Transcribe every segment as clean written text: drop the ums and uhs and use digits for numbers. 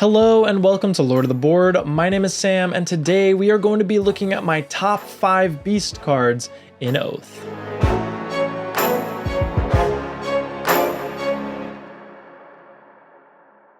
Hello and welcome to Lord of the Board. My name is Sam and today we are going to be looking at my top 5 beast cards in Oath.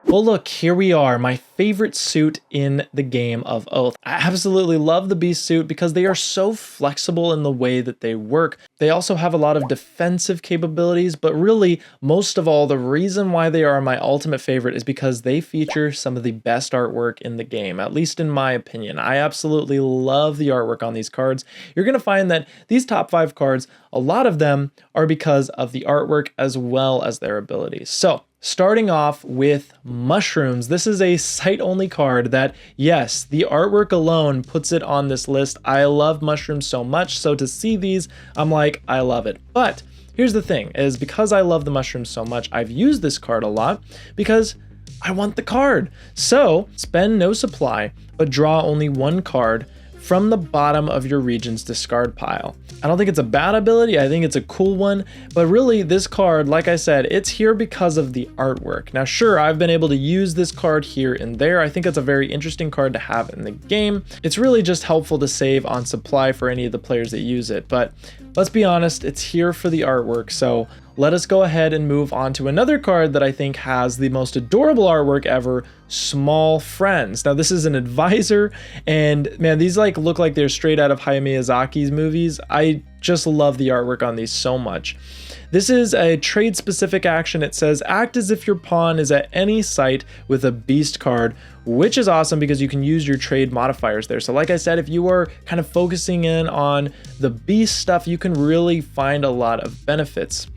Well look, here we are, my favorite suit in the game of Oath. I absolutely love the beast suit because they are so flexible in the way that they work. They also have a lot of defensive capabilities, but really, most of all, the reason why they are my ultimate favorite is because they feature some of the best artwork in the game, at least in my opinion. I absolutely love the artwork on these cards. You're going to find that these top 5 cards, a lot of them are because of the artwork as well as their abilities. So, starting off with Mushrooms. This is a site-only card that, yes, the artwork alone puts it on this list. I love Mushrooms so much, so to see these, I'm like, I love it. But here's the thing, is because I love the Mushrooms so much, I've used this card a lot because I want the card. So, spend no supply, but draw only 1 card from the bottom of your region's discard pile. I don't think it's a bad ability, I think it's a cool one, but really this card, like I said, it's here because of the artwork. Now sure, I've been able to use this card here and there. I think it's a very interesting card to have in the game. It's really just helpful to save on supply for any of the players that use it, but let's be honest, it's here for the artwork, so let us go ahead and move on to another card that I think has the most adorable artwork ever, Small Friends. Now this is an advisor, and man, these look like they're straight out of Hayao Miyazaki's movies. I just love the artwork on these so much. This is a trade specific action. It says act as if your pawn is at any site with a beast card, which is awesome because you can use your trade modifiers there. So like I said, if you are kind of focusing in on the beast stuff, you can really find a lot of benefits.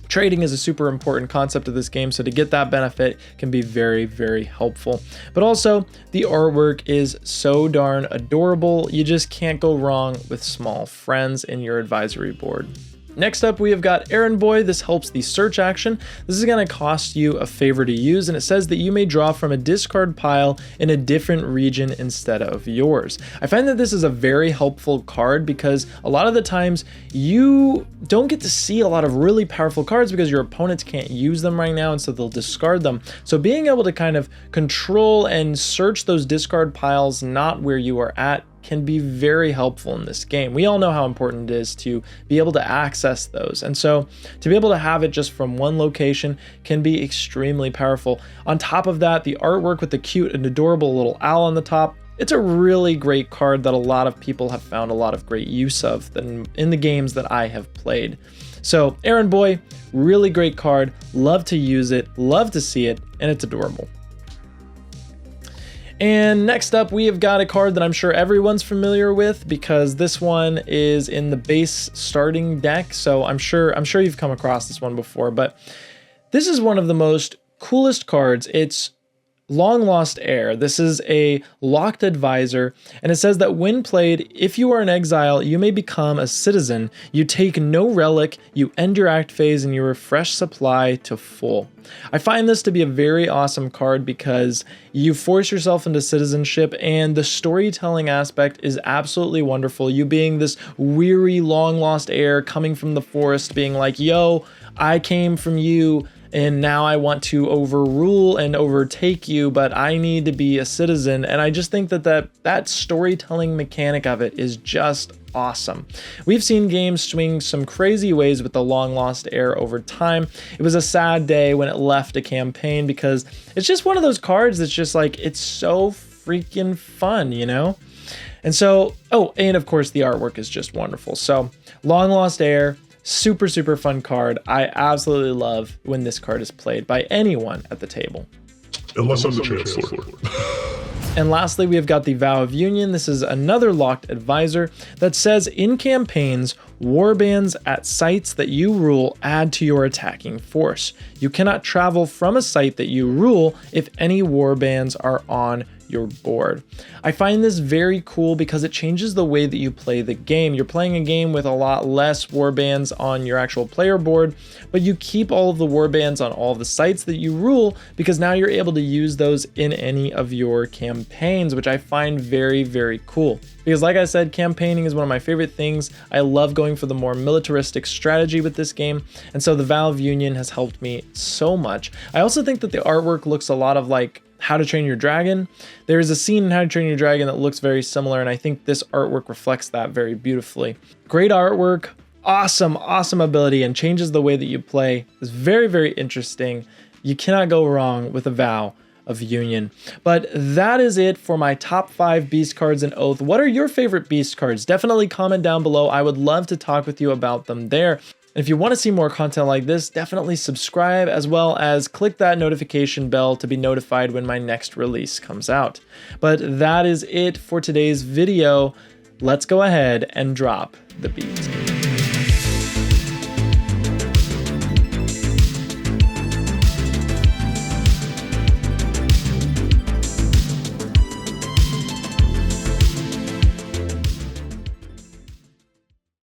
Trading is a super important concept of this game, so to get that benefit can be very, very helpful. But also, the artwork is so darn adorable, you just can't go wrong with Small Friends in your advisory board. Next up, we have got Errand Boy. This helps the search action. This is going to cost you a favor to use, and it says that you may draw from a discard pile in a different region instead of yours. I find that this is a very helpful card because a lot of the times you don't get to see a lot of really powerful cards because your opponents can't use them right now, and so they'll discard them. So being able to kind of control and search those discard piles not where you are at can be very helpful in this game. We all know how important it is to be able to access those, and so to be able to have it just from one location can be extremely powerful. On top of that, the artwork with the cute and adorable little owl on the top, it's a really great card that a lot of people have found a lot of great use of in the games that I have played. So Errand Boy, really great card, love to use it, love to see it, and it's adorable. And next up, we have got a card that I'm sure everyone's familiar with because this one is in the base starting deck. So I'm sure you've come across this one before, but this is one of the most coolest cards. It's Long Lost Heir. This is a locked advisor, and it says that when played, if you are in exile, you may become a citizen. You take no relic, you end your act phase, and you refresh supply to full. I find this to be a very awesome card because you force yourself into citizenship, and the storytelling aspect is absolutely wonderful. You being this weary, long lost heir coming from the forest, being like, yo, I came from you, and now I want to overrule and overtake you, but I need to be a citizen. And I just think that storytelling mechanic of it is just awesome. We've seen games swing some crazy ways with the Long Lost Heir over time. It was a sad day when it left a campaign because it's just one of those cards that's just like, it's so freaking fun, you know? And so, oh, and of course the artwork is just wonderful. So Long Lost Heir, super, super fun card. I absolutely love when this card is played by anyone at the table. Unless I'm the Chancellor. And lastly, we have got the Vow of Union. This is another locked advisor that says in campaigns, warbands at sites that you rule add to your attacking force. You cannot travel from a site that you rule if any warbands are on your board. I find this very cool because it changes the way that you play the game. You're playing a game with a lot less warbands on your actual player board, but you keep all of the warbands on all of the sites that you rule because now you're able to use those in any of your campaigns, which I find very, very cool. Because like I said, campaigning is one of my favorite things. I love going for the more militaristic strategy with this game, and so the Vow of Union has helped me so much. I also think that the artwork looks a lot of like How to Train Your Dragon. There is a scene in How to Train Your Dragon that looks very similar, and I think this artwork reflects that very beautifully. Great artwork, awesome ability, and changes the way that you play. It's very interesting. You cannot go wrong with a Vow of Union. But that is it for my top 5 beast cards in Oath. What are your favorite beast cards? Definitely comment down below. I would love to talk with you about them there. And if you want to see more content like this, definitely subscribe, as well as click that notification bell to be notified when my next release comes out. But that is it for today's video. Let's go ahead and drop the beat.